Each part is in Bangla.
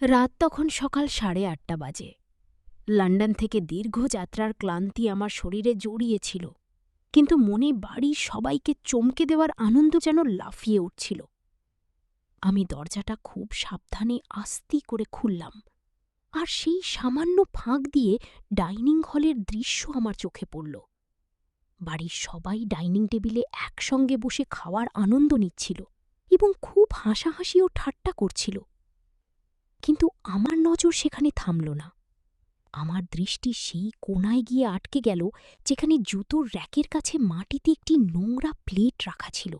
রাত তখন সকাল 8:30 বাজে। লন্ডন থেকে দীর্ঘ যাত্রার ক্লান্তি আমার শরীরে জড়িয়েছিল, কিন্তু মনে বাড়ির সবাইকে চমকে দেওয়ার আনন্দ যেন লাফিয়ে উঠছিল। আমি দরজাটা খুব সাবধানে আস্তে করে খুললাম, আর সেই সামান্য ফাঁক দিয়ে ডাইনিং হলের দৃশ্য আমার চোখে পড়ল। বাড়ির সবাই ডাইনিং টেবিলে একসঙ্গে বসে খাওয়ার আনন্দ নিচ্ছিল এবং খুব হাসাহাসি ও ঠাট্টা করছিল। কিন্তু আমার নজর সেখানে থামল না। আমার দৃষ্টি সেই কোণায় গিয়ে আটকে গেল যেখানে জুতোর র্যাকের কাছে মাটিতে একটি নোংরা প্লেট রাখা ছিল,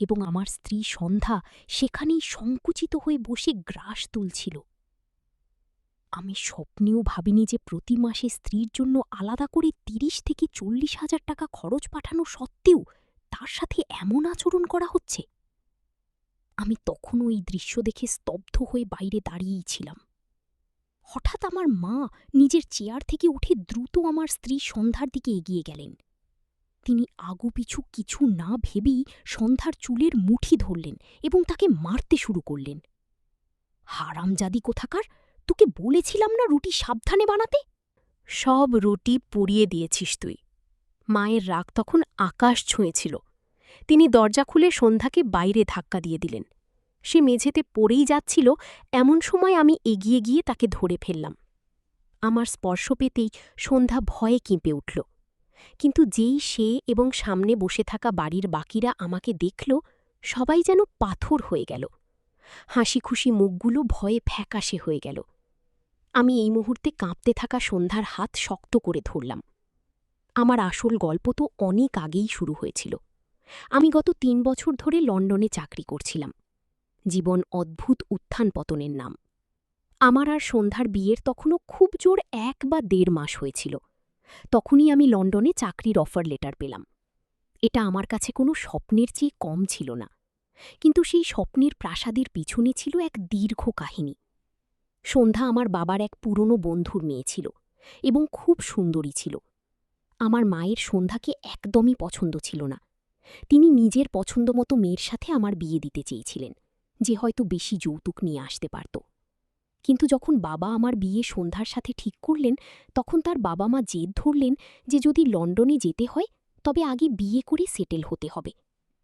এবং আমার স্ত্রী সন্ধ্যা সেখানেই সংকুচিত হয়ে বসে গ্রাস তুলছিল। আমি স্বপ্নেও ভাবিনি যে প্রতি মাসে স্ত্রীর জন্য আলাদা করে ৩০ থেকে ৪০ হাজার টাকা খরচ পাঠানো সত্ত্বেও তার সাথে এমন আচরণ করা হচ্ছে। আমি তখনও এই দৃশ্য দেখে স্তব্ধ হয়ে বাইরে দাঁড়িয়েই ছিলাম। হঠাৎ আমার মা নিজের চেয়ার থেকে উঠে দ্রুত আমার স্ত্রী সন্ধ্যার দিকে এগিয়ে গেলেন। তিনি আগুপিছু কিছু না ভেবেই সন্ধ্যার চুলের মুঠি ধরলেন এবং তাকে মারতে শুরু করলেন। হারামজাদি কোথাকার, তোকে বলেছিলাম না রুটি সাবধানে বানাতে? সব রুটি পুড়িয়ে দিয়েছিস তুই। মায়ের রাগ তখন আকাশ ছুঁয়েছিল। তিনি দরজা খুলে সন্ধ্যাকে বাইরে ধাক্কা দিয়ে দিলেন। সে মেঝেতে পড়েই যাচ্ছিল, এমন সময় আমি এগিয়ে গিয়ে তাকে ধরে ফেললাম। আমার স্পর্শ পেতেই সন্ধ্যা ভয়ে কেঁপে উঠল, কিন্তু যেই সে এবং সামনে বসে থাকা বাড়ির বাকিরা আমাকে দেখল, সবাই যেন পাথর হয়ে গেল। হাসি খুশি মুখগুলো ভয়ে ফ্যাকাশে হয়ে গেল। আমি এই মুহূর্তে কাঁপতে থাকা সন্ধ্যার হাত শক্ত করে ধরলাম। আমার আসল গল্প তো অনেক আগেই শুরু হয়েছিল। আমি গত ৩ বছর ধরে লন্ডনে চাকরি করছিলাম। জীবন অদ্ভুত উত্থান পতনের নাম। আমার আর সন্ধ্যার বিয়ের তখনও খুব জোর ১ বা ১.৫ মাস হয়েছিল। তখনই আমি লন্ডনে চাকরির অফার লেটার পেলাম। এটা আমার কাছে কোনো স্বপ্নের চেয়ে কম ছিল না, কিন্তু সেই স্বপ্নের প্রাসাদের পিছনে ছিল এক দীর্ঘ কাহিনী। সন্ধ্যা আমার বাবার এক পুরনো বন্ধুর মেয়ে ছিল এবং খুব সুন্দরী ছিল। আমার মায়ের সন্ধ্যাকে একদমই পছন্দ ছিল না। তিনি নিজের পছন্দমতো মেয়ের সাথে আমার বিয়ে দিতে চেয়েছিলেন, যে হয়তো বেশি যৌতুক নিয়ে আসতে পারত। কিন্তু যখন বাবা আমার বিয়ে সন্ধ্যার সাথে ঠিক করলেন, তখন তার বাবা মা জেদ ধরলেন যে যদি লন্ডনে যেতে হয় তবে আগে বিয়ে করে সেটেল হতে হবে,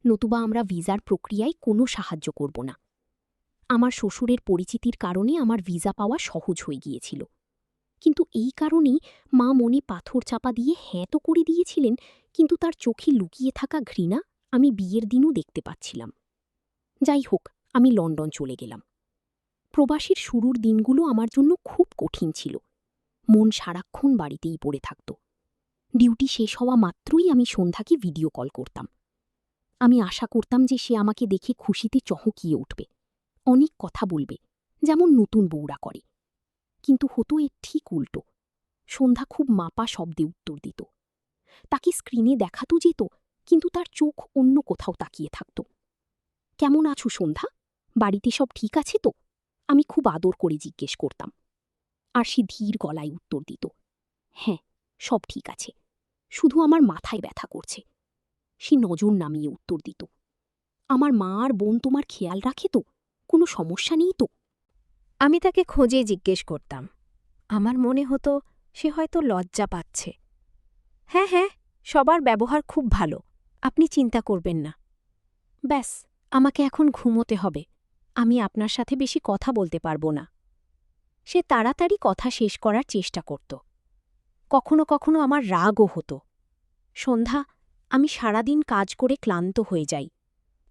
নতুবা আমরা ভিসার প্রক্রিয়ায় কোনো সাহায্য করব না। আমার শ্বশুরের পরিচিতির কারণে আমার ভিসা পাওয়া সহজ হয়ে গিয়েছিল, কিন্তু এই কারণেই মা মনে পাথর চাপা দিয়ে হ্যাঁ তো করে দিয়েছিলেন, কিন্তু তার চোখে লুকিয়ে থাকা ঘৃণা আমি বিয়ের দিনও দেখতে পাচ্ছিলাম। যাই হোক, আমি লন্ডন চলে গেলাম। প্রবাসীর শুরুর দিনগুলো আমার জন্য খুব কঠিন ছিল। মন সারাক্ষণ বাড়িতেই পড়ে থাকত। ডিউটি শেষ হওয়া মাত্রই আমি সন্ধ্যাকে ভিডিও কল করতাম। আমি আশা করতাম যে সে আমাকে দেখে খুশিতে চহকিয়ে উঠবে, অনেক কথা বলবে, যেমন নতুন বউরা করে। কিন্তু হতো এর ঠিক উল্টো। সন্ধ্যা খুব মাপা শব্দে উত্তর দিত। তাকে স্ক্রিনে দেখাতো যেত, কিন্তু তার চোখ অন্য কোথাও তাকিয়ে থাকত। কেমন আছো সন্ধ্যা? বাড়িতে সব ঠিক আছে তো? আমি খুব আদর করে জিজ্ঞেস করতাম। আর সে ধীর গলায় উত্তর দিত, হ্যাঁ, সব ঠিক আছে, শুধু আমার মাথায় ব্যথা করছে। সে নজর নামিয়ে উত্তর দিত, আমার মা আর বোন তোমার খেয়াল রাখে তো? কোনো সমস্যা নেই তো? আমি তাকে খোঁজে জিজ্ঞেস করতাম। আমার মনে হতো সে হয়তো লজ্জা পাচ্ছে। হ্যাঁ হ্যাঁ, সবার ব্যবহার খুব ভালো, আপনি চিন্তা করবেন না। ব্যাস, আমাকে এখন ঘুমোতে হবে, আমি আপনার সাথে বেশি কথা বলতে পারবো না। সে তাড়াতাড়ি কথা শেষ করার চেষ্টা করত। কখনো কখনো আমার রাগও হতো। সন্ধ্যা, আমি সারাদিন কাজ করে ক্লান্ত হয়ে যাই,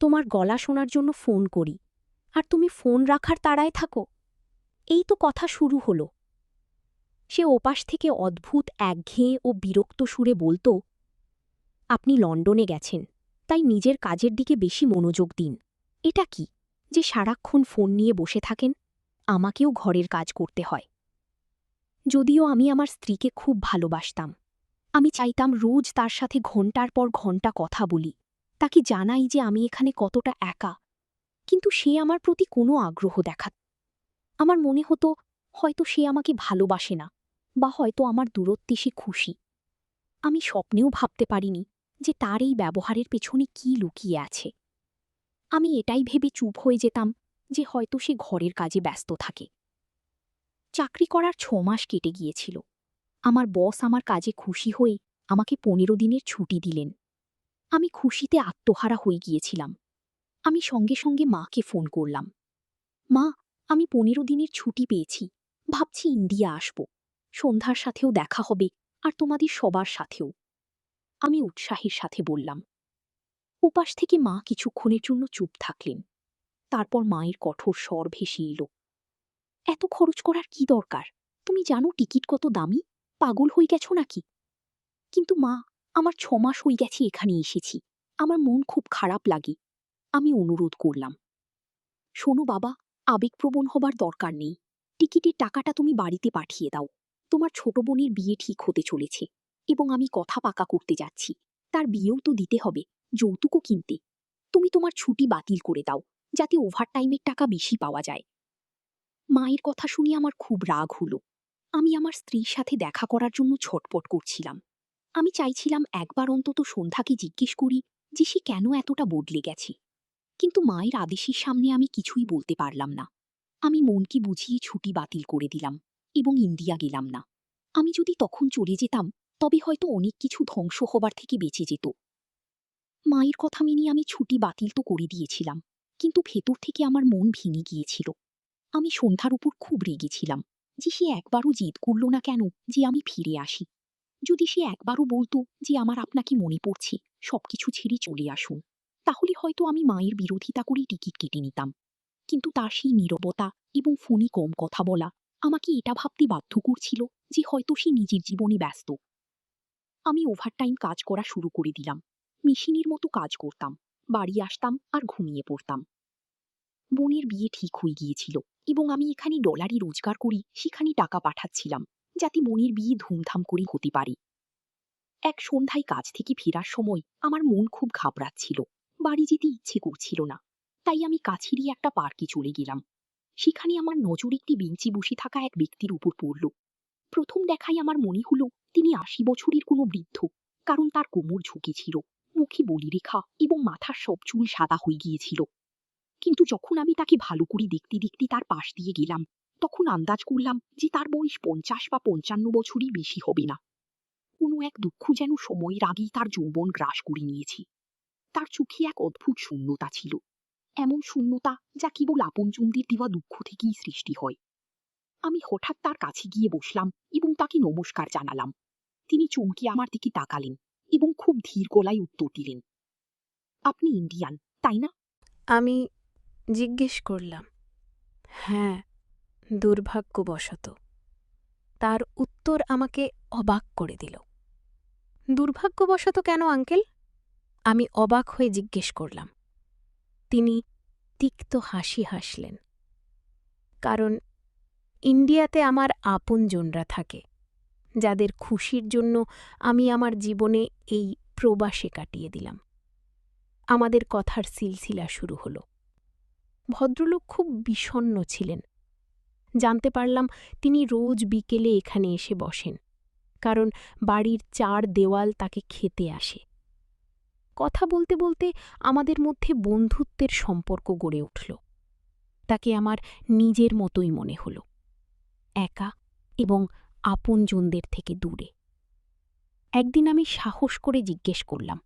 তোমার গলা শোনার জন্য ফোন করি, আর তুমি ফোন রাখার তাড়ায় থাকো। এই তো কথা শুরু হলো। সে ওপাশ থেকে অদ্ভুত একঘেয়ে ও বিরক্ত সুরে বলত, আপনি লন্ডনে গেছেন, তাই নিজের কাজের দিকে বেশি মনোযোগ দিন। এটা কি যে সারাক্ষণ ফোন নিয়ে বসে থাকেন? আমাকেও ঘরের কাজ করতে হয়। যদিও আমি আমার স্ত্রীকে খুব ভালোবাসতাম, আমি চাইতাম রোজ তার সাথে ঘণ্টার পর ঘণ্টা কথা বলি, তাকে জানাই যে আমি এখানে কতটা একা, কিন্তু সে আমার প্রতি কোনো আগ্রহ দেখাত। আমার মনে হতো হয়তো সে আমাকে ভালোবাসে না, বা হয়তো আমার দূরত্বে সে খুশি। আমি স্বপ্নেও ভাবতে পারিনি যে তার এই ব্যবহারের পেছনে কী লুকিয়ে আছে। আমি এটাই ভেবে চুপ হয়ে যেতাম যে হয়তো সে ঘরের কাজে ব্যস্ত থাকে। চাকরি করার ৬ মাস কেটে গিয়েছিল। আমার বস আমার কাজে খুশি হয়ে আমাকে ১৫ দিনের ছুটি দিলেন। আমি খুশিতে আত্মহারা হয়ে গিয়েছিলাম। আমি সঙ্গে সঙ্গে মাকে ফোন করলাম। মা, আমি ১৫ দিনের ছুটি পেয়েছি। ভাবছি ইন্ডিয়া আসব। সন্ধ্যার সাথেও দেখা হবে, আর তোমাদের সবার সাথেও। আমি উৎসাহের সাথে বললাম। ওপাশ থেকে মা কিছুক্ষণের জন্য চুপ থাকলেন। তারপর মায়ের কঠোর স্বর ভেসে এলো। এত খরচ করার কি দরকার? তুমি জানো টিকিট কত দামি? পাগল হয়ে গেছো নাকি? কিন্তু মা, আমার ৬ মাস হয়ে গেছে এখানে এসেছি। আমার মন খুব খারাপ লাগে। আমি অনুরোধ করলাম। শোনো বাবা, আবেগপ্রবণ হবার দরকার নেই। টিকিটের টাকাটা তুমি বাড়িতে পাঠিয়ে দাও। তোমার ছোট বোনের বিয়ে ঠিক হতে চলেছে, এবং আমি কথা পাকা করতে যাচ্ছি। তার বিয়েও তো দিতে হবে, যৌতুকও কিনতে। তুমি তোমার ছুটি বাতিল করে দাও, যাতে ওভারটাইমের টাকা বেশি পাওয়া যায়। মায়ের কথা শুনে আমার খুব রাগ হলো। আমি আমার স্ত্রীর সাথে দেখা করার জন্য ছটপট করছিলাম। আমি চাইছিলাম একবার অন্তত সন্ধ্যাকে জিজ্ঞেস করি যে সে কেন এতটা বদলে গেছে। কিন্তু মায়ের আদেশের সামনে আমি কিছুই বলতে পারলাম না। আমি মনকে বুঝিয়ে ছুটি বাতিল করে দিলাম এবং ইন্ডিয়া গেলাম না। আমি যদি তখন চলে যেতাম, তবে হয়তো অনেক কিছু ধ্বংস হবার থেকে বেঁচে যেত। মায়ের কথা মেনে আমি ছুটি বাতিল তো করে দিয়েছিলাম, কিন্তু ভেতর থেকে আমার মন ভেঙে গিয়েছিল। আমি সন্ধ্যার উপর খুব রেগেছিলাম যে সে একবারও জিদ করল না কেন যে আমি ফিরে আসি। যদি সে একবারও বলতো যে আমার আপনাকে মনে পড়ছে, সবকিছু ছেড়ে চলে আসুন, তাহলে হয়তো আমি মায়ের বিরোধিতা করেই টিকিট কেটে নিতাম। কিন্তু তার সেই নীরবতা এবং ফোনে কম কথা বলা আমাকে এটা ভাবতে বাধ্য করছিল যে হয়তো সে নিজের জীবনে ব্যস্ত। আমি ওভারটাইম কাজ করা শুরু করে দিলাম। মেশিনের মতো কাজ করতাম, বাড়ি আসতাম আর ঘুমিয়ে পড়তাম। বোনের বিয়ে ঠিক হয়ে গিয়েছিল, এবং আমি এখানে ডলারে রোজগার করি সেখানে টাকা পাঠাচ্ছিলাম, যাতে বোনের বিয়ে ধুমধাম করে হতে পারে। এক সন্ধ্যায় কাজ থেকে ফেরার সময় আমার মন খুব ঘাবড়াচ্ছিল। বাড়ি যেতে ইচ্ছে করছিল না। তাই আমি কাছেরই একটা পার্কে চলে গেলাম। সেখানে আমার নজর একটি বেঞ্চে বসে থাকা এক ব্যক্তির উপর পড়ল। প্রথম দেখায় আমার মনে হলো তিনি ৮০ বছরের কোনো বৃদ্ধ, কারণ তার কোমর ঝুঁকে ছিল, মুখে বলিরেখা এবং মাথার সব চুল সাদা হয়ে গিয়েছিল। কিন্তু যখন আমি তাকে ভালো করে দেখতে দেখতে তার পাশ দিয়ে গেলাম, তখন আন্দাজ করলাম যে তার বয়স ৫০ বা ৫৫ বছরই বেশি হবে না। কোনো এক দুঃখ যেন সময়ের আগেই তার যৌবন গ্রাস করে নিয়েছে। তার চোখে এক অদ্ভুত শূন্যতা ছিল, এমন শূন্যতা যা কেবল আপনজনদের দেওয়া দুঃখ থেকেই সৃষ্টি হয়। আমি হঠাৎ তার কাছে গিয়ে বসলাম এবং তাকে নমস্কার জানালাম। তিনি চমকে আমার দিকে তাকালেন এবং খুব ধীর গলায় উত্তর দিলেন, আপনি ইন্ডিয়ান, তাই না? আমি জিজ্ঞেস করলাম। হ্যাঁ, দুর্ভাগ্যবশত। তার উত্তর আমাকে অবাক করে দিল। দুর্ভাগ্যবশত কেন আঙ্কেল? আমি অবাক হয়ে জিজ্ঞেস করলাম। তিনি তিক্ত হাসি হাসলেন। কারণ ইন্ডিয়াতে আমার আপনজনরা থাকে, যাদের খুশির জন্য আমি আমার জীবনে এই প্রবাসে কাটিয়ে দিলাম। আমাদের কথার সিলসিলা শুরু হলো। ভদ্রলোক খুব বিষণ্ণ ছিলেন। জানতে পারলাম তিনি রোজ বিকেলে এখানে এসে বসেন, কারণ বাড়ির ৪ দেওয়াল তাকে খেতে আসে। কথা বলতে বলতে আমাদের মধ্যে বন্ধুত্বের সম্পর্ক গড়ে উঠল। তাকে আমার নিজের মতোই মনে হল, একা এবং আপনজনদের থেকে দূরে। একদিন আমি সাহস করে জিজ্ঞেস করলাম,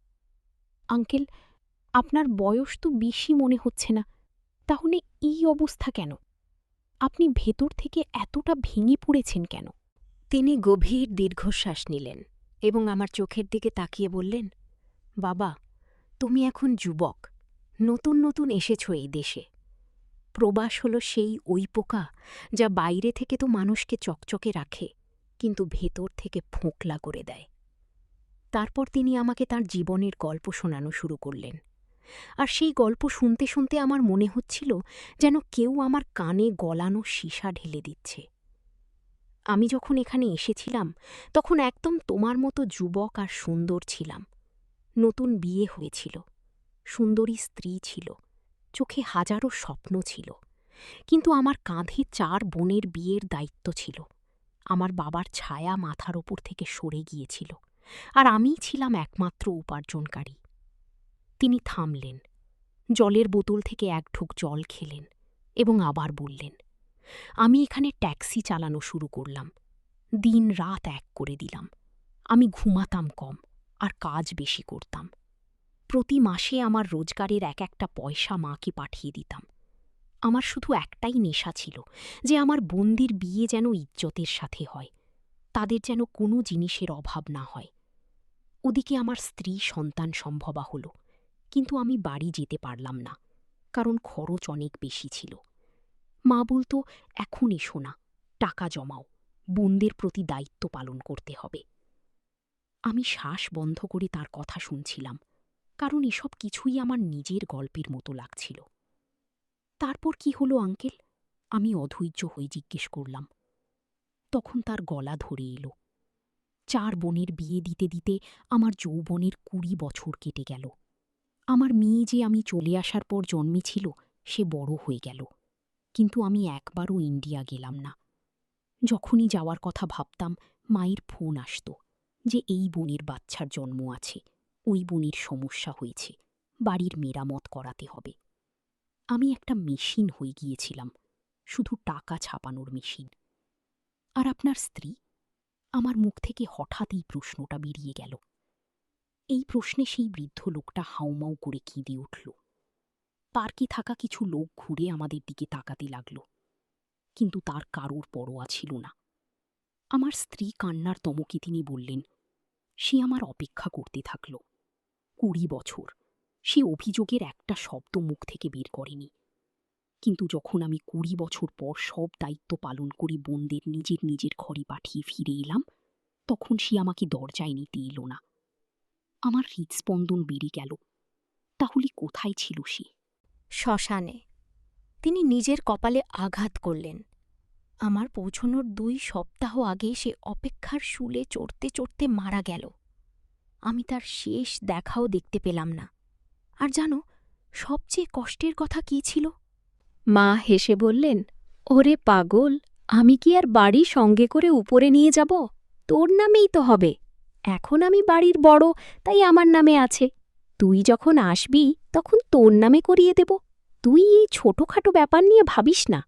আঙ্কেল, আপনার বয়স তো বেশি মনে হচ্ছে না, তাহলে এই অবস্থা কেন? আপনি ভেতর থেকে এতটা ভেঙে পড়েছেন কেন? তিনি গভীর দীর্ঘশ্বাস নিলেন এবং আমার চোখের দিকে তাকিয়ে বললেন, বাবা, তুমি এখন যুবক, নতুন নতুন এসেছ এই দেশে। প্রবাস হল সেই ওই পোকা যা বাইরে থেকে তো মানুষকে চকচকে রাখে, কিন্তু ভেতর থেকে ফোঁকলা করে দেয়। তারপর তিনি আমাকে তার জীবনের গল্প শোনানো শুরু করলেন, আর সেই গল্প শুনতে শুনতে আমার মনে হচ্ছিল যেন কেউ আমার কানে গলানো সীসা ঢেলে দিচ্ছে। আমি যখন এখানে এসেছিলাম তখন একদম তোমার মতো যুবক আর সুন্দর ছিলাম। নতুন বিয়ে হয়েছিল, সুন্দরী স্ত্রী ছিল, চোখে হাজারো স্বপ্ন ছিল, কিন্তু আমার কাঁধে ৪ বোনের বিয়ের দায়িত্ব ছিল। আমার বাবার ছায়া মাথার ওপর থেকে সরে গিয়েছিল, আর আমিই ছিলাম একমাত্র উপার্জনকারী। তিনি থামলেন, জলের বোতল থেকে এক ঢোক জল খেলেন এবং আবার বললেন, আমি এখানে ট্যাক্সি চালানো শুরু করলাম। দিন রাত এক করে দিলাম। আমি ঘুমাতাম কম আর কাজ বেশি করতাম। প্রতি মাসে আমার রোজগারের এক একটা পয়সা মাকে পাঠিয়ে দিতাম। আমার শুধু একটাই নেশা ছিল যে আমার বোনদের বিয়ে যেন ইজ্জতের সাথে হয়, তাদের যেন কোনো জিনিসের অভাব না হয়। ওদিকে আমার স্ত্রী সন্তান সম্ভবা হল, কিন্তু আমি বাড়ি যেতে পারলাম না, কারণ খরচ অনেক বেশি ছিল। মা বলতো, এখন এসো না, টাকা জমাও, বোনদের প্রতি দায়িত্ব পালন করতে হবে। আমি শ্বাস বন্ধ করে তার কথা শুনছিলাম, কারণ এসব কিছুই আমার নিজের গল্পের মতো লাগছিল। তারপর কি হলো আঙ্কেল? আমি অধৈর্য হয়ে জিজ্ঞেস করলাম। তখন তার গলা ধরে এলো। 4 বোনের বিয়ে দিতে দিতে আমার যৌবনের 20 বছর কেটে গেল। আমার মেয়ে যে আমি চলে আসার পর জন্মেছিল, সে বড় হয়ে গেল, কিন্তু আমি একবারও ইন্ডিয়া গেলাম না। যখনই যাওয়ার কথা ভাবতাম, মায়ের ফোন আসত যে এই বোনের বাচ্চার জন্ম আছে, ওই বোনের সমস্যা হয়েছে, বাড়ির মেরামত করাতে হবে। আমি একটা মেশিন হয়ে গিয়েছিলাম, শুধু টাকা ছাপানোর মেশিন। আর আপনার স্ত্রী? আমার মুখ থেকে হঠাৎ এই প্রশ্নটা বেরিয়ে গেল। এই প্রশ্নে সেই বৃদ্ধ লোকটা হাউমাউ করে কেঁদে উঠল। পার্কে থাকা কিছু লোক ঘুরে আমাদের দিকে তাকাতে লাগল, কিন্তু তার কারোর পরোয়া ছিল না। আমার স্ত্রী কান্নার তমকে তিনি বললেন, সে আমার অপেক্ষা করতে থাকল। 20 বছর সে অভিযোগের একটা শব্দ মুখ থেকে বের করেনি। কিন্তু যখন আমি 20 বছর পর সব দায়িত্ব পালন করে বোনদের নিজের নিজের ঘরে পাঠিয়ে ফিরে এলাম, তখন সে আমাকে দরজায় নিতে এলো না। আমার হৃদস্পন্দন বেড়ে গেল। তাহলে কোথায় ছিল সে? শ্মশানে। তিনি নিজের কপালে আঘাত করলেন। আমার পৌঁছনোর 2 সপ্তাহ আগে সে অপেক্ষার শুলে চড়তে চড়তে মারা গেল। আমি তার শেষ দেখাও দেখতে পেলাম না। আর জানো, সবচেয়ে কষ্টের কথা কী ছিল? মা হেসে বললেন, ওরে পাগল, আমি কি আর বাড়ি সঙ্গে করে উপরে নিয়ে যাব? তোর নামেই তো হবে। এখন আমি বাড়ির বড়, তাই আমার নামে আছে। তুই যখন আসবি তখন তোর নামে করিয়ে দেব। তুই এই ছোটখাটো ব্যাপার নিয়ে ভাবিস না।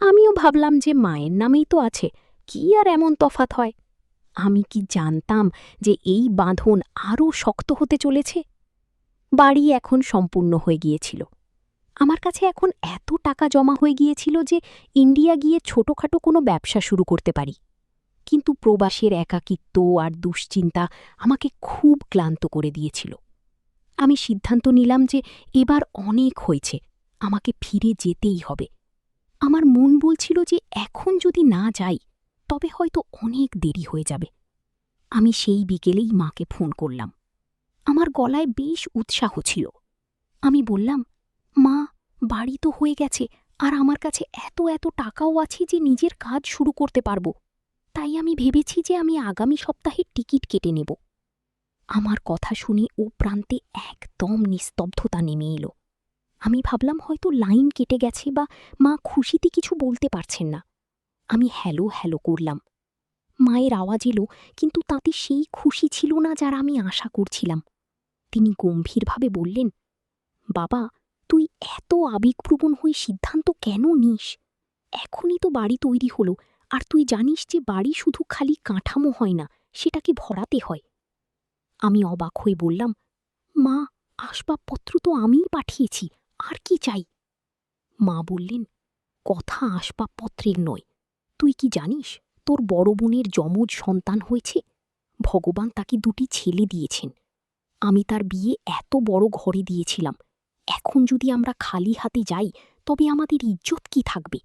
আমিও ভাবলাম যে মায়ের নামেই তো আছে, কি আর এমন তফাত হয়। আমি কি জানতাম যে এই বাঁধন আরও শক্ত হতে চলেছে। বাড়ি এখন সম্পূর্ণ হয়ে গিয়েছিল। আমার কাছে এখন এত টাকা জমা হয়ে গিয়েছিল যে ইন্ডিয়া গিয়ে ছোটখাটো কোনো ব্যবসা শুরু করতে পারি। কিন্তু প্রবাসের একাকিত্ব আর দুশ্চিন্তা আমাকে খুব ক্লান্ত করে দিয়েছিল। আমি সিদ্ধান্ত নিলাম যে এবার অনেক হয়েছে, আমাকে ফিরে যেতেই হবে। আমার মন বলছিল যে এখন যদি না যাই তবে হয়তো অনেক দেরি হয়ে যাবে। আমি সেই বিকেলেই মাকে ফোন করলাম। আমার গলায় বেশ উৎসাহ ছিল। আমি বললাম, মা, বাড়ি তো হয়ে গেছে, আর আমার কাছে এত এত টাকাও আছে যে নিজের কাজ শুরু করতে পারব। তাই আমি ভেবেছি যে আমি আগামী সপ্তাহে টিকিট কেটে নেব। আমার কথা শুনে ও প্রান্তে একদম নিস্তব্ধতা নেমে এলো। আমি ভাবলাম হয়তো লাইন কেটে গেছে বা মা খুশিতে কিছু বলতে পারছেন না। আমি হ্যালো হ্যালো করলাম। মায়ের আওয়াজ এলো, কিন্তু তাতে সেই খুশি ছিল না যার আমি আশা করছিলাম। তিনি গম্ভীরভাবে বললেন, বাবা, তুই এত আবেগপ্রবণ হয়ে সিদ্ধান্ত কেন নিস? এখনই তো বাড়ি তৈরি হলো, আর তুই জানিস যে বাড়ি শুধু খালি কাঠামো হয় না, সেটাকে ভরাতে হয়। আমি অবাক হয়ে বললাম, মা, আসবাবপত্র তো আমিই পাঠিয়েছি, আর কি চাই? মা বললেন, কথা আসবাবপত্রের নয়। তুই কি জানিস তোর বড় বোনের যমজ সন্তান হয়েছে? ভগবান তাকে 2টি ছেলে দিয়েছেন। আমি তার বিয়ে এত বড় ঘরে দিয়েছিলাম। এখন যদি আমরা খালি হাতে যাই তবে আমাদের ইজ্জত কি থাকবে?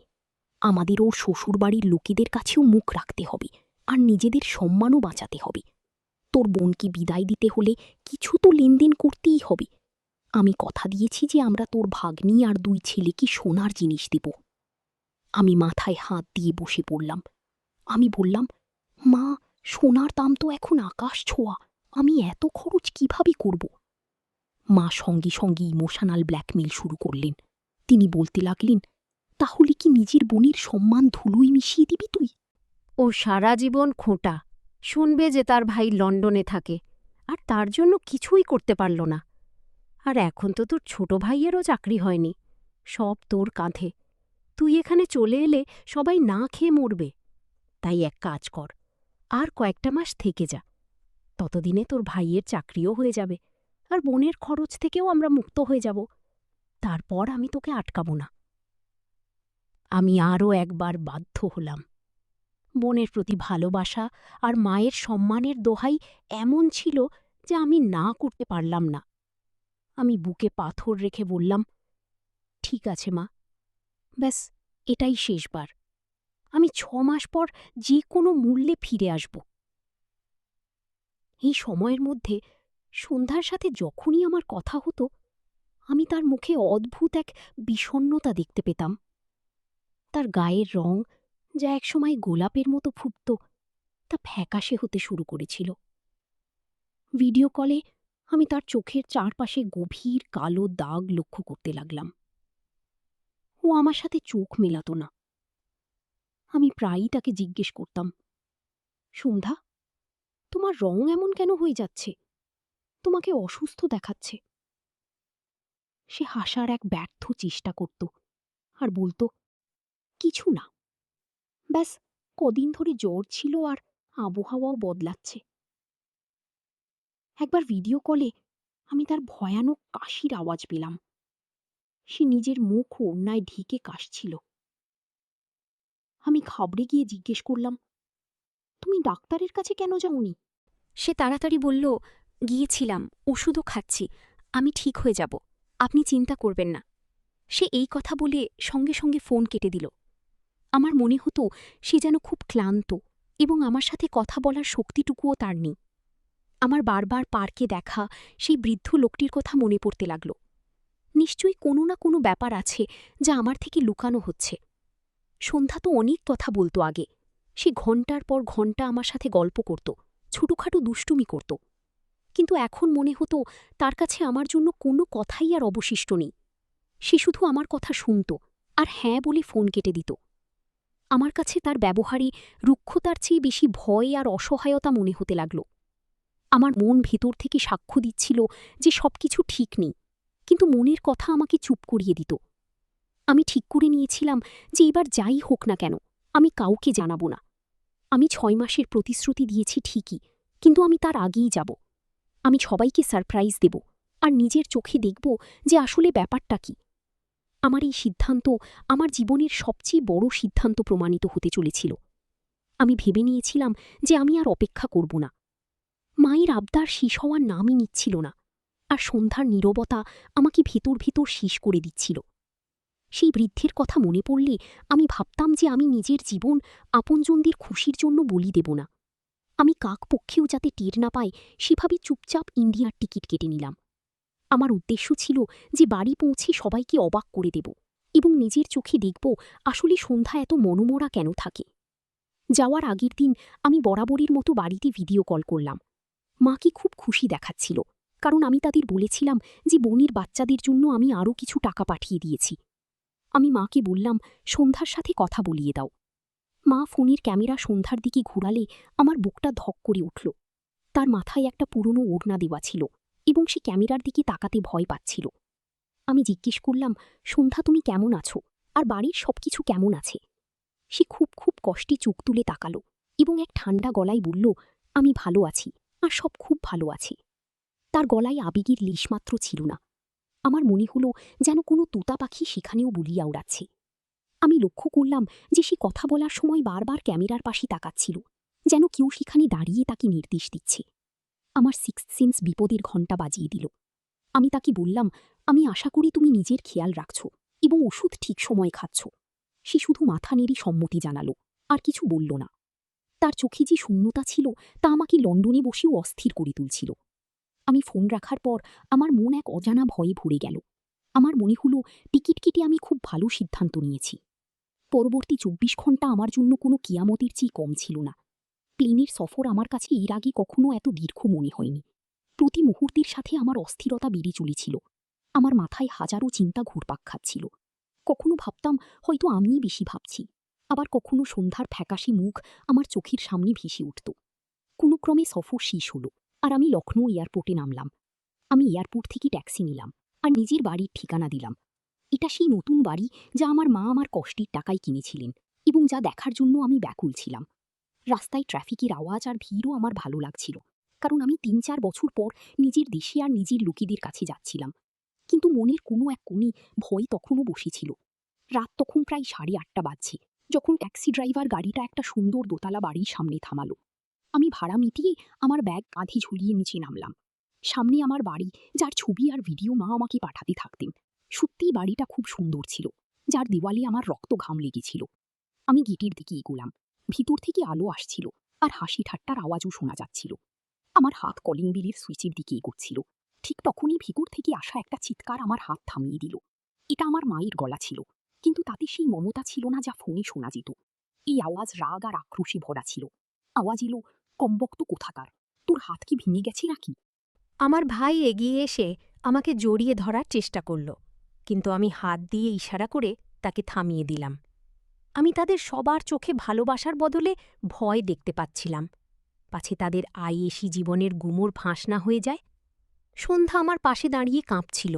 আমাদের ওর শ্বশুরবাড়ির লোকেদের কাছেও মুখ রাখতে হবে, আর নিজেদের সম্মানও বাঁচাতে হবে। তোর বোনকে বিদায় দিতে হলে কিছু তো লেনদেন করতেই হবে। আমি কথা দিয়েছি যে আমরা তোর ভাগ্নি আর 2 ছেলেকে সোনার জিনিস দেব। আমি মাথায় হাত দিয়ে বসে পড়লাম। আমি বললাম, মা, সোনার দাম তো এখন আকাশ ছোঁয়া। আমি এত খরচ কিভাবে করব? মা সঙ্গে সঙ্গে ইমোশনাল ব্ল্যাকমেল শুরু করলেন। তিনি বলতে লাগলেন, তাহলে কি নিজের বোনের সম্মান ধুলোয় মিশিয়ে দিবি তুই? ও সারা জীবন খোঁটা, শুনবে যে তার ভাই লন্ডনে থাকে, আর তার জন্য কিছুই করতে পারল না। আর এখন তো তোর ছোট ভাইয়েরও চাকরি হয়নি, সব তোর কাঁধে। তুই এখানে চলে এলে সবাই না খেয়ে মরবে। তাই এক কাজ কর, আর কয়েকটা মাস থেকে যা। ততদিনে তোর ভাইয়ের চাকরিও হয়ে যাবে, আর বোনের খরচ থেকেও আমরা মুক্ত হয়ে যাব। তারপর আমি তোকে আটকাব না। আমি আরও একবার বাধ্য হলাম। বোনের প্রতি ভালোবাসা আর মায়ের সম্মানের দোহাই এমন ছিল যে আমি না করতে পারলাম না। আমি বুকে পাথর রেখে বললাম, ঠিক আছে মা, ব্যাস এটাই শেষবার। আমি 6 মাস পর যে কোনো মূল্যে ফিরে আসব। এই সময়ের মধ্যে সন্ধ্যার সাথে যখনই আমার কথা হতো, আমি তার মুখে অদ্ভুত এক বিষণ্ণতা দেখতে পেতাম। তার গায়ের রং, যা একসময় গোলাপের মতো ফুটত, তা ফ্যাকাশে হতে শুরু করেছিল। ভিডিও কলে আমি তার চোখের চারপাশে গভীর কালো দাগ লক্ষ্য করতে লাগলাম। ও আমার সাথে চোখ মেলাত না। আমি প্রায়ই তাকে জিজ্ঞেস করতাম, সন্ধ্যা, তোমার রং এমন কেন হয়ে যাচ্ছে? তোমাকে অসুস্থ দেখাচ্ছে। সে হাসার এক ব্যর্থ চেষ্টা করত আর বলতো, কিছু না, ব্যাস কদিন ধরে জ্বর ছিল আর আবহাওয়াও বদলাচ্ছে। একবার ভিডিও কলে আমি তার ভয়ানক কাশির আওয়াজ পেলাম। সে নিজের মুখ ওড়নায় ঢেকে কাশছিল। আমি ঘাবড়ে গিয়ে জিজ্ঞেস করলাম, তুমি ডাক্তারের কাছে কেন যাওনি? সে তাড়াতাড়ি বলল, গিয়েছিলাম, ওষুধও খাচ্ছি, আমি ঠিক হয়ে যাব, আপনি চিন্তা করবেন না। সে এই কথা বলে সঙ্গে সঙ্গে ফোন কেটে দিল। আমার মনে হতো সে যেন খুব ক্লান্ত এবং আমার সাথে কথা বলার শক্তিটুকুও তার নেই। আমার বারবার পার্কে দেখা সেই বৃদ্ধ লোকটির কথা মনে পড়তে লাগল। নিশ্চয়ই কোনো না কোনো ব্যাপার আছে যা আমার থেকে লুকানো হচ্ছে। সন্ধ্যা তো অনেক কথা বলতো আগে। সে ঘণ্টার পর ঘণ্টা আমার সাথে গল্প করত, ছোটখাটো দুষ্টুমি করত। কিন্তু এখন মনে হতো তার কাছে আমার জন্য কোনো কথাই আর অবশিষ্ট নেই। সে শুধু আমার কথা শুনত আর হ্যাঁ বলে ফোন কেটে দিত। আমার কাছে তার ব্যবহারে রুক্ষতার চেয়ে বেশি ভয় আর অসহায়তা মনে হতে লাগল। আমার মন ভেতর থেকে সাক্ষ্য দিচ্ছিল যে সবকিছু ঠিক নেই, কিন্তু মনের কথা আমাকে চুপ করিয়ে দিত। আমি ঠিক করে নিয়েছিলাম যে এবার যাই হোক না কেন আমি কাউকে জানাব না। আমি 6 মাসের প্রতিশ্রুতি দিয়েছি ঠিকই, কিন্তু আমি তার আগেই যাব। আমি সবাইকে সারপ্রাইজ দেব আর নিজের চোখে দেখব যে আসলে ব্যাপারটা কি। আমার এই সিদ্ধান্ত আমার জীবনের সবচেয়ে বড় সিদ্ধান্ত প্রমাণিত হতে চলেছিল। আমি ভেবে নিয়েছিলাম যে আমি আর অপেক্ষা করব না। মায়ের আবদার শেষ হওয়ার নামই নিচ্ছিল না, আর সন্ধ্যার নীরবতা আমাকে ভেতর ভেতর শেষ করে দিচ্ছিল। সেই বৃদ্ধের কথা মনে পড়লে আমি ভাবতাম যে আমি নিজের জীবন আপনজনদের খুশির জন্য বলি দেব না। আমি কাক পক্ষেও যাতে টের না পায় সেভাবে চুপচাপ ইন্ডিয়ার টিকিট কেটে নিলাম। আমার উদ্দেশ্য ছিল যে বাড়ি পৌঁছে সবাইকে অবাক করে দেব এবং নিজের চোখে দেখব আসলে সন্ধ্যা এত মনোমরা কেন থাকে। যাওয়ার আগের দিন আমি বরাবরের মতো বাড়িতে ভিডিও কল করলাম। মাকে খুব খুশি দেখাচ্ছিল, কারণ আমি তাদের বলেছিলাম যে বোনের বাচ্চাদের জন্য আমি আরও কিছু টাকা পাঠিয়ে দিয়েছি। আমি মাকে বললাম, সন্ধ্যার সাথে কথা বলিয়ে দাও। মা ফোনের ক্যামেরা সন্ধ্যার দিকে ঘুরালে আমার বুকটা ধক করে উঠল। তার মাথায় একটা পুরনো ওড়না দেওয়া ছিল এবং সে ক্যামেরার দিকে তাকাতে ভয় পাচ্ছিল। আমি জিজ্ঞেস করলাম, সন্ধ্যা, তুমি কেমন আছো আর বাড়ির সবকিছু কেমন আছে? সে খুব খুব কষ্টে চোখ তুলে তাকালো এবং এক ঠান্ডা গলায় বলল, আমি ভালো আছি আর সব খুব ভালো আছে। তার গলায় আবেগের লেশমাত্র ছিল না। আমার মনে হলো যেন কোনো তোতা পাখি সেখানেও বুলিয়া উড়াচ্ছে। আমি লক্ষ্য করলাম যে সে কথা বলার সময় বারবার ক্যামেরার পাশে তাকাচ্ছিল, যেন কেউ সেখানে দাঁড়িয়ে তাকে নির্দেশ দিচ্ছে। আমার সিক্সথ সেন্স বিপদের ঘণ্টা বাজিয়ে দিল। আমি তাকে বললাম, আমি আশা করি তুমি নিজের খেয়াল রাখছ এবং ওষুধ ঠিক সময়ে খাচ্ছ। সে শুধু মাথা নেড়ে সম্মতি জানালো, আর কিছু বলল না। তার চোখে যে শূন্যতা ছিল তা আমাকে লন্ডনে বসেও অস্থির করে তুলছিল। আমি ফোন রাখার পর আমার মন এক অজানা ভয়ে ভরে গেল। আমার মনে হলো টিকিট কেটে আমি খুব ভালো সিদ্ধান্ত নিয়েছি। পরবর্তী 24 ঘণ্টা আমার জন্য কোনো কিয়ামতের চেয়ে কম ছিল না। প্লেনের সফর আমার কাছে এর আগে কখনো এত দীর্ঘ মনে হয়নি। প্রতি মুহূর্তের সাথে আমার অস্থিরতা বেড়ে চলেছিল। আমার মাথায় হাজারো চিন্তা ঘুরপাক খাচ্ছিল। কখনো ভাবতাম হয়তো আমিই বেশি ভাবছি, আবার কখনো সন্ধ্যার ফ্যাকাশে মুখ আমার চোখের সামনে ভেসে উঠত। কোনো ক্রমে সফর শেষ হলো আর আমি লখনৌ এয়ারপোর্টে নামলাম। আমি এয়ারপোর্ট থেকে ট্যাক্সি নিলাম আর নিজের বাড়ির ঠিকানা দিলাম। এটা সেই নতুন বাড়ি যা আমার মা আমার কষ্টের টাকায় কিনেছিলেন এবং যা দেখার জন্য আমি ব্যাকুল ছিলাম। রাস্তায় ট্রাফিকের আওয়াজ আর ভিড়ও আমার ভালো লাগছিল, কারণ আমি ৩-৪ বছর পর নিজের দেশে আর নিজের লোকেদের কাছে যাচ্ছিলাম। কিন্তু মনের কোনো এক কোণে ভয় তখনও বসেছিল। রাত তখন প্রায় 8:30 বাজছে, যখন ট্যাক্সি ড্রাইভার গাড়িটা একটা সুন্দর দোতলা বাড়ির সামনে থামালো। আমি ভাড়া মিটিয়ে আমার ব্যাগ কাঁধে ঝুলিয়ে নিচে নামলাম। সামনে আমার বাড়ি, যার ছবি আর ভিডিও মা আমাকে পাঠাতে থাকতেন। সত্যিই বাড়িটা খুব সুন্দর ছিল, যার দেওয়ালে আমার রক্ত ঘাম লেগেছিল। আমি গেটের দিকে এগোলাম। ভিতর থেকে আলো আসছিল আর হাসি ঠাট্টার আওয়াজও শোনা যাচ্ছিল। আমার হাত কলিং বেলের সুইচের দিকে এগোচ্ছিল। ঠিক তখনই ভিতর থেকে আসা একটা চিৎকার আমার হাত থামিয়ে দিল। এটা আমার মায়ের গলা ছিল, কিন্তু তাতে সেই মমতা ছিল না যা ফোনে শোনা যেত। এই আওয়াজ রাগ আর আক্রোশে ভরা ছিল। আওয়াজ এলো, কমবক্ত কোথাকার, তোর হাত কি ভেঙে গেছে নাকি? আমার ভাই এগিয়ে এসে আমাকে জড়িয়ে ধরার চেষ্টা করল, কিন্তু আমি হাত দিয়ে ইশারা করে তাকে থামিয়ে দিলাম। আমি তাদের সবার চোখে ভালোবাসার বদলে ভয় দেখতে পাচ্ছিলাম, পাছে তাদের আয়েশি জীবনের গুমর ফাঁস না হয়ে যায়। সন্ধ্যা আমার পাশে দাঁড়িয়ে কাঁপছিল।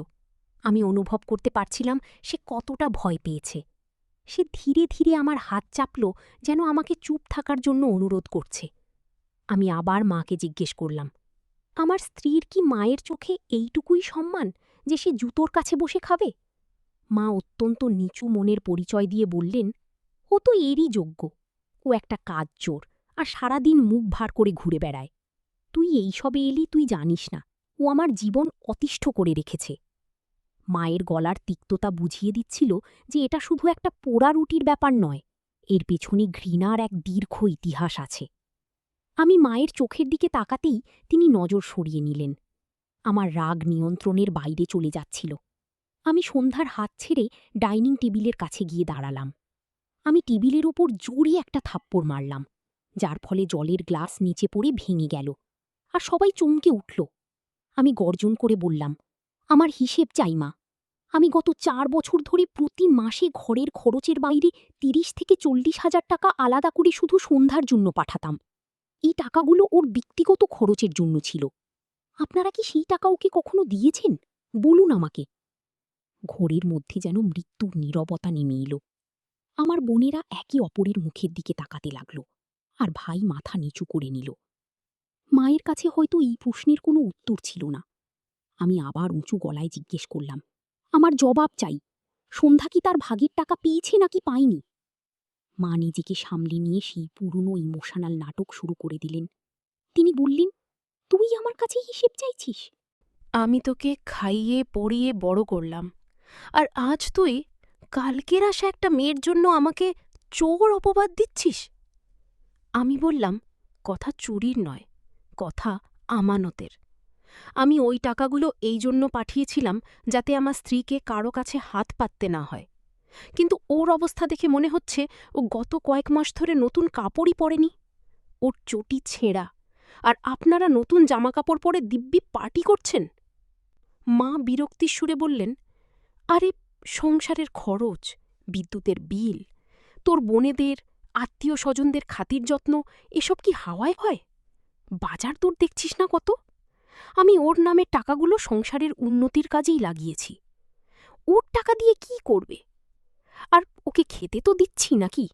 আমি অনুভব করতে পারছিলাম সে কতটা ভয় পেয়েছে। সে ধীরে ধীরে আমার হাত চাপল, যেন আমাকে চুপ থাকার জন্য অনুরোধ করছে। আমি আবার মাকে জিজ্ঞেস করলাম, আমার স্ত্রীর কি মায়ের চোখে এইটুকুই সম্মান যে সে জুতোর কাছে বসে খাবে? মা অত্যন্ত নিচু মনের পরিচয় দিয়ে বললেন, ও তো এরই যোগ্য। ও একটা কাজচোর আর সারাদিন মুখ ভার করে ঘুরে বেড়ায়। তুই এইসবে এলি, তুই জানিস না ও আমার জীবন অতিষ্ঠ করে রেখেছে। মায়ের গলার তিক্ততা বুঝিয়ে দিচ্ছিল যে এটা শুধু একটা পোড়া রুটির ব্যাপার নয়, এর পেছনে ঘৃণার এক দীর্ঘ ইতিহাস আছে। আমি মায়ের চোখের দিকে তাকাতেই তিনি নজর সরিয়ে নিলেন। আমার রাগ নিয়ন্ত্রণের বাইরে চলে যাচ্ছিল। আমি সন্ধ্যার হাত ছেড়ে ডাইনিং টেবিলের কাছে গিয়ে দাঁড়ালাম। আমি টেবিলের ওপর জোরে একটা থাপ্পড় মারলাম, যার ফলে জলের গ্লাস নিচে পড়ে ভেঙে গেল, আর সবাই চমকে উঠল। আমি গর্জন করে বললাম, আমার হিসেব চাই মা। আমি গত 4 বছর ধরে প্রতি মাসে ঘরের খরচের বাইরে 30 থেকে 40,000 টাকা আলাদা করে শুধু সন্ধ্যার জন্য পাঠাতাম। এই টাকাগুলো ওর ব্যক্তিগত খরচের জন্য ছিল। আপনারা কি সেই টাকা ওকে কখনো দিয়েছেন? বলুন আমাকে। ঘোরের মধ্যে যেন মৃত্যুর নীরবতা নেমে এলো। আমার বোনেরা একে অপরের মুখের দিকে তাকাতে লাগল, আর ভাই মাথা নিচু করে নিল। মায়ের কাছে হয়তো এই প্রশ্নের কোনো উত্তর ছিল না। আমি আবার উঁচু গলায় জিজ্ঞেস করলাম, আমার জবাব চাই। সন্ধ্যা কি তার ভাগের টাকা পেয়েছে নাকি পায়নি? মা নিজেকে সামলে নিয়ে সেই পুরনো ইমোশনাল নাটক শুরু করে দিলেন। তিনি বললেন, তুই আমার কাছে হিসেব চাইছিস? আমি তোকে খাইয়ে পড়িয়ে বড় করলাম, আর আজ তুই কালকের আসা একটা মেয়ের জন্য আমাকে চোর অপবাদ দিচ্ছিস? আমি বললাম, কথা চুরির নয়, কথা আমানতের। আমি ওই টাকাগুলো এই জন্য পাঠিয়েছিলাম যাতে আমার স্ত্রীকে কারো কাছে হাত পাততে না হয়। কিন্তু ওর অবস্থা দেখে মনে হচ্ছে ও গত কয়েক মাস ধরে নতুন কাপড়ই পরেনি। ওর চটি ছেঁড়া, আর আপনারা নতুন জামাকাপড় পরে দিব্যি পার্টি করছেন। মা বিরক্তির সুরে বললেন, আরে সংসারের খরচ, বিদ্যুতের বিল, তোর বোনেদের, আত্মীয় স্বজনদের খাতির যত্ন, এসব কি হাওয়ায় হয়? বাজার তোর দেখছিস না কত? আমি ওর নামে টাকাগুলো সংসারের উন্নতির কাজেই লাগিয়েছি। ওর টাকা দিয়ে কি করবে? আর ওকে খেতে তো দিচ্ছি নাকি?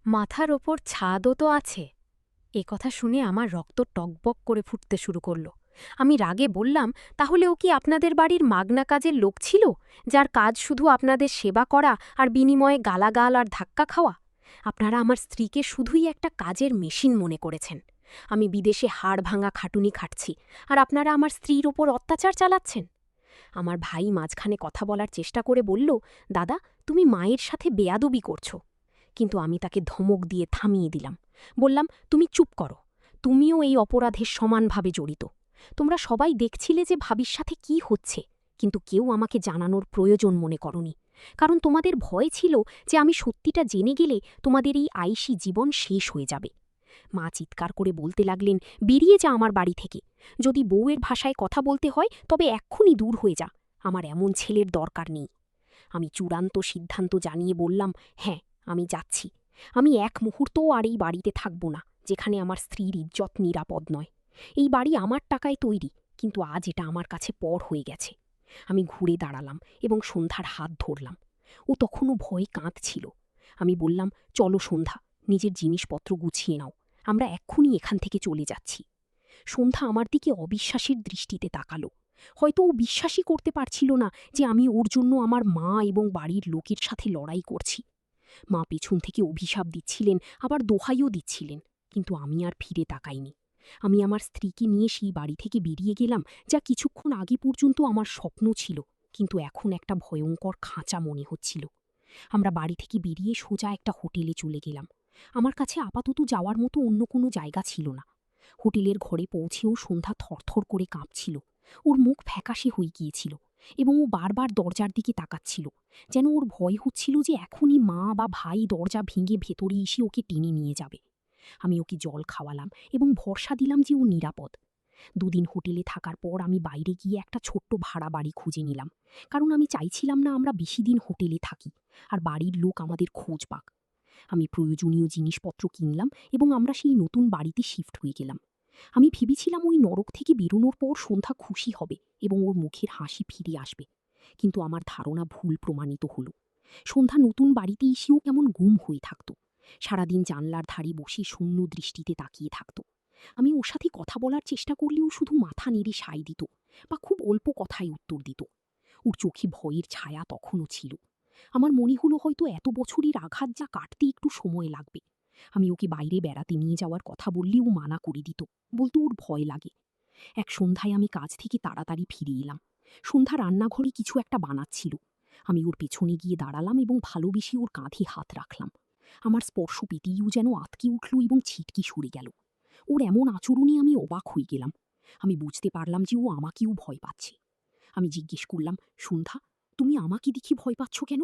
মাথার ওপর ছাদও তো আছে। এ কথা শুনে আমার রক্ত টকবক করে ফুটতে শুরু করল। আমি রাগে বললাম, তাহলে ও কি আপনাদের বাড়ির মাগনা কাজের লোক ছিল, যার কাজ শুধু আপনাদের সেবা করা আর বিনিময়ে গালাগাল আর ধাক্কা খাওয়া? আপনারা আমার স্ত্রীকে শুধুই একটা কাজের মেশিন মনে করেছেন। আমি বিদেশে হাড় ভাঙা খাটুনি খাটছি, আর আপনারা আমার স্ত্রীর ওপর অত্যাচার চালাচ্ছেন। আমার ভাই মাঝখানে কথা বলার চেষ্টা করে বলল, দাদা, তুমি মায়ের সাথে বেয়াদবি করছো। কিন্তু আমি তাকে ধমক দিয়ে থামিয়ে দিলাম। বললাম, তুমি চুপ করো। তুমিও এই অপরাধের সমানভাবে জড়িত। তোমরা সবাই দেখছিলে যে ভাবির সাথে কি হচ্ছে, কিন্তু কেউ আমাকে জানানোর প্রয়োজন মনে করনি, কারণ তোমাদের ভয় ছিল যে আমি সত্যিটা জেনে গেলে তোমাদের এই আইসি জীবন শেষ হয়ে যাবে। মা চিৎকার করে বলতে লাগলেন, বেরিয়ে যা আমার বাড়ি থেকে। যদি বউয়ের ভাষায় কথা বলতে হয় তবে এক্ষুনি দূর হয়ে যা। আমার এমন ছেলের দরকার নেই। আমি চূড়ান্ত সিদ্ধান্ত জানিয়ে বললাম, হ্যাঁ, আমি যাচ্ছি। আমি এক মুহূর্তও আর এই বাড়িতে থাকব না যেখানে আমার স্ত্রীর ইজ্জত নিরাপদ নয়। এই বাড়ি আমার টাকায় তৈরি, কিন্তু আজ এটা আমার কাছে পর হয়ে গেছে। আমি ঘুরে দাঁড়ালাম এবং সন্ধ্যার হাত ধরলাম। ও তখনও ভয়ে কাঁদছিল। আমি বললাম, চলো সন্ধ্যা, নিজের জিনিসপত্র গুছিয়ে নাও, আমরা এক্ষুনি এখান থেকে চলে যাচ্ছি। সন্ধ্যা আমার দিকে অবিশ্বাসের দৃষ্টিতে তাকালো। হয়তো ও বিশ্বাসই করতে পারছিল না যে আমি ওর জন্য আমার মা এবং বাড়ির লোকের সাথে লড়াই করছি। মা পেছন থেকে অভিশাপ দিচ্ছিলেন, আবার দোহাইও দিচ্ছিলেন, কিন্তু আমি আর ফিরে তাকাইনি। আমি আমার স্ত্রীকে নিয়ে সেই বাড়ি থেকে বেরিয়ে গেলাম, যা কিছুক্ষণ আগে পর্যন্ত আমার স্বপ্ন ছিল, কিন্তু এখন একটা ভয়ঙ্কর খাঁচা মনে হচ্ছিল। আমরা বাড়ি থেকে বেরিয়ে সোজা একটা হোটেলে চলে গেলাম। আমার কাছে আপাতত যাওয়ার মতো অন্য কোনো জায়গা ছিল না। হোটেলের ঘরে পৌঁছেও সন্ধ্যা থরথর করে কাঁপছিল। ওর মুখ ফ্যাকাশে হয়ে গিয়েছিল এবং ও বারবার দরজার দিকে তাকাচ্ছিল, যেন ওর ভয় হচ্ছিল যে এখনই মা বা ভাই দরজা ভেঙে ভেতরে এসে ওকে টেনে নিয়ে যাবে। আমি ওকে জল খাওয়ালাম এবং ভরসা দিলাম যে ও নিরাপদ। 2 দিন হোটেলে থাকার পর আমি বাইরে গিয়ে একটা ছোট্ট ভাড়া বাড়ি খুঁজে নিলাম, কারণ আমি চাইছিলাম না আমরা বেশি দিন হোটেলে থাকি আর বাড়ির লোক আমাদের খোঁজ পাক। আমি প্রয়োজনীয় জিনিসপত্র কিনলাম এবং আমরা সেই নতুন বাড়িতে শিফট হয়ে গেলাম। আমি ভেবেছিলাম ওই নরক থেকে বেরোনোর পর সন্ধ্যা খুশি হবে এবং ওর মুখের হাসি ফিরে আসবে, কিন্তু আমার ধারণা ভুল প্রমাণিত হলো। সন্ধ্যা নতুন বাড়িতে এসেও কেমন গুম হয়ে থাকত। সারাদিন জানলার ধারে বসে শূন্য দৃষ্টিতে তাকিয়ে থাকত। আমি ওর সাথে কথা বলার চেষ্টা করলেও শুধু মাথা নেড়ে সায় দিত বা খুব অল্প কথায় উত্তর দিত। ওর চোখে ভয়ের ছায়া তখনও ছিল। আমার মনে হলো হয়তো এত বছরের আঘাত যা কাটতে একটু সময় লাগবে। আমি ওকে বাইরে বেড়াতে নিয়ে যাওয়ার কথা বললেও মানা করে দিত, বলতো ওর ভয় লাগে। এক সন্ধ্যায় আমি কাজ থেকে তাড়াতাড়ি ফিরে এলাম। সন্ধ্যা রান্নাঘরে কিছু একটা বানাচ্ছিল। আমি ওর পেছনে গিয়ে দাঁড়ালাম এবং ভালোবেসে ওর কাঁধে হাত রাখলাম। আমার স্পর্শ পেতেইও যেন আতকে উঠল এবং ছিটকি সরে গেল। ওর এমন আচরণে আমি অবাক হয়ে গেলাম। আমি বুঝতে পারলাম যে ও আমাকেও ভয় পাচ্ছে। আমি জিজ্ঞেস করলাম, সন্ধ্যা, তুমি আমাকে দেখে ভয় পাচ্ছ কেন?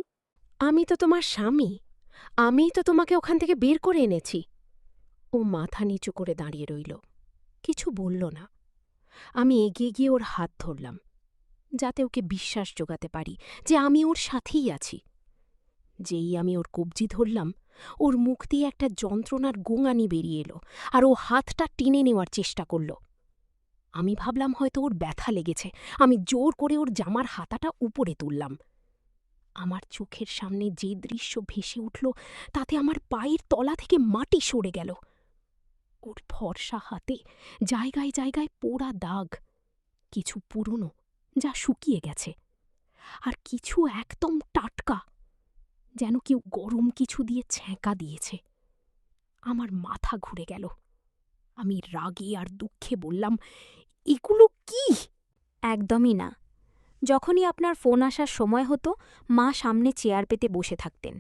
আমি তো তোমার স্বামী, আমিই তো তোমাকে ওখান থেকে বের করে এনেছি। ও মাথা নিচু করে দাঁড়িয়ে রইল, কিছু বলল না। আমি এগিয়ে গিয়ে ওর হাত ধরলাম, যাতে ওকে বিশ্বাস জোগাতে পারি যে আমি ওর সাথেই আছি। যেই আমি ওর কবজি ধরলাম, ওর মুখ দিয়ে একটা যন্ত্রণার গোঙানি বেরিয়ে এলো আর ও হাতটা টেনে নেওয়ার চেষ্টা করল। আমি ভাবলাম হয়তো ওর ব্যথা লেগেছে। আমি জোর করে ওর জামার হাতাটা উপরে তুললাম। আমার চোখের সামনে যে দৃশ্য ভেসে উঠল তাতে আমার পায়ের তলা থেকে মাটি সরে গেল। ওর ফর্সা হাতে জায়গায় জায়গায় পোড়া দাগ, কিছু পুরনো যা শুকিয়ে গেছে, আর কিছু একদম টাটকা, যেন কেউ গরম কিছু দিয়ে ছ্যাঁকা দিয়েছে। আমার মাথা ঘুরে গেল। আমি রাগে আর দুঃখে বললাম, এগুলো কি? একদমই না। যখনই আপনার ফোন আসার সময় হতো, মা সামনে চেয়ার পেতে বসে থাকতেন।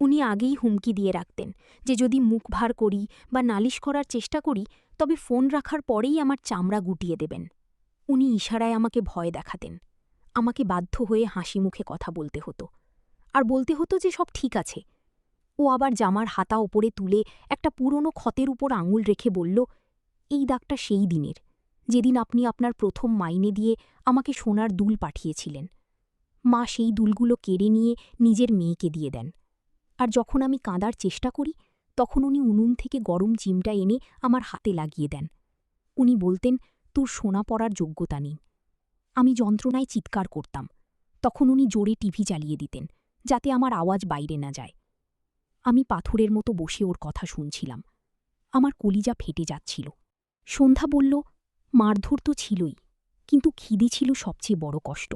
উনি আগেই হুমকি দিয়ে রাখতেন যে যদি মুখ ভার করি বা নালিশ করার চেষ্টা করি, তবে ফোন রাখার পরেই আমার চামড়া গুটিয়ে দেবেন। উনি ইশারায় আমাকে ভয় দেখাতেন। আমাকে বাধ্য হয়ে হাসি মুখে কথা বলতে হতো, আর বলতে হতো যে সব ঠিক আছে। ও আবার জামার হাতা ওপরে তুলে একটা পুরনো ক্ষতের উপর আঙুল রেখে বলল, এই দাগটা সেই দিনের, যেদিন আপনি আপনার প্রথম মাইনে দিয়ে আমাকে সোনার দুল পাঠিয়েছিলেন। মা সেই দুলগুলো কেড়ে নিয়ে নিজের মেয়েকে দিয়ে দেন, আর যখন আমি কাঁদার চেষ্টা করি তখন উনি উনুন থেকে গরম চিমটা এনে আমার হাতে লাগিয়ে দেন। উনি বলতেন, তোর সোনা পরার যোগ্যতা নেই। আমি যন্ত্রণায় চিৎকার করতাম। তখন উনি জোরে টিভি চালিয়ে দিতেন, যাতে আমার আওয়াজ বাইরে না যায়। আমি পাথরের মতো বসে ওর কথা শুনছিলাম। আমার কলিজা ফেটে যাচ্ছিল। সন্ধ্যা বলল, মারধর তো ছিলই, কিন্তু খিদে ছিল সবচেয়ে বড় কষ্ট।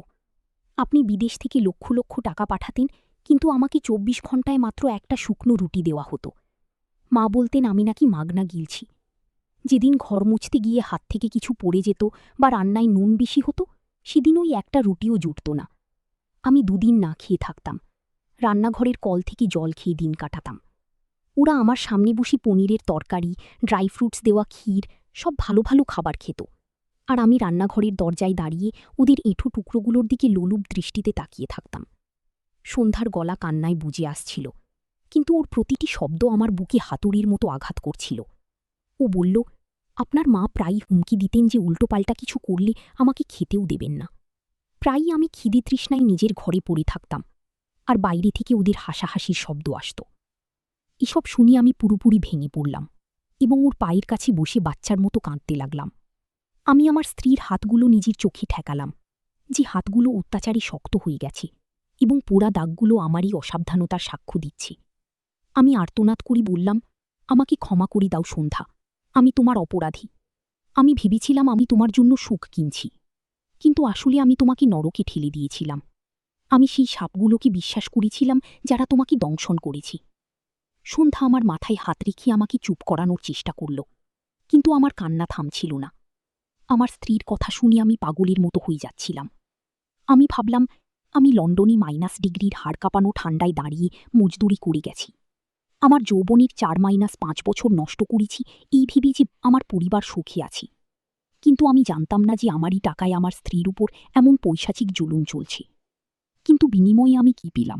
আপনি বিদেশ থেকে লক্ষ লক্ষ টাকা পাঠাতেন, কিন্তু আমাকে 24 ঘণ্টায় মাত্র একটা শুকনো রুটি দেওয়া হতো। মা বলতেন আমি নাকি মাগনা গিলছি। যেদিন ঘর মুছতে গিয়ে হাত থেকে কিছু পড়ে যেত বা রান্নায় নুন বেশি হতো, সেদিন ওই একটা রুটিও জুটত না। আমি 2 দিন না খেয়ে থাকতাম। রান্নাঘরের কল থেকে জল খেয়ে দিন কাটাতাম। ওরা আমার সামনে বসে পনিরের তরকারি, ড্রাই ফ্রুটস দেওয়া ক্ষীর, সব ভালো ভালো খাবার খেত, আর আমি রান্নাঘরের দরজায় দাঁড়িয়ে ওদের এঁঠো টুকরোগুলোর দিকে লোলুপ দৃষ্টিতে তাকিয়ে থাকতাম। সন্ধ্যার গলা কান্নায় বুজে আসছিল, কিন্তু ওর প্রতিটি শব্দ আমার বুকে হাতুড়ির মতো আঘাত করছিল। ও বলল, আপনার মা প্রায়ই হুমকি দিতেন যে উল্টোপাল্টা কিছু করলে আমাকে খেতেও দেবেন না। প্রায়ই আমি খিদে তৃষ্ণায় নিজের ঘরে পড়ে থাকতাম, আর বাইরে থেকে ওদের হাসাহাসির শব্দ আসত। এসব শুনে আমি পুরোপুরি ভেঙে পড়লাম এবং ওর পায়ের কাছে বসে বাচ্চার মতো কাঁদতে লাগলাম। আমি আমার স্ত্রীর হাতগুলো নিজের চোখে ঠেকালাম, যে হাতগুলো অত্যাচারে শক্ত হয়ে গেছে এবং পোড়া দাগগুলো আমারই অসাবধানতার সাক্ষ্য দিচ্ছে। আমি আর্তনাদ করি বললাম, আমাকে ক্ষমা করি দাও সন্ধ্যা, আমি তোমার অপরাধী। আমি ভেবেছিলাম আমি তোমার জন্য সুখ কিনছি, কিন্তু আসলে আমি তোমাকে নরকে ঠেলে দিয়েছিলাম। আমি সেই সাপগুলোকে বিশ্বাস করেছিলাম যারা তোমাকে দংশন করেছি। সন্ধ্যা আমার মাথায় হাত রেখে আমাকে চুপ করানোর চেষ্টা করল, কিন্তু আমার কান্না থামছিল না। আমার স্ত্রীর কথা শুনে আমি পাগলের মতো হয়ে যাচ্ছিলাম। আমি ভাবলাম, আমি লন্ডনে -ডিগ্রির হাড় কাঁপানো ঠান্ডায় দাঁড়িয়ে মজদুরি করে গেছি। আমার যৌবনের 4-5 বছর নষ্ট করেছি এই ভেবে যে আমার পরিবার সুখে আছি। কিন্তু আমি জানতাম না যে আমারই টাকায় আমার স্ত্রীর উপর এমন পৈশাচিক জুলুম চলছে। কিন্তু বিনিময়ে আমি কি পেলাম?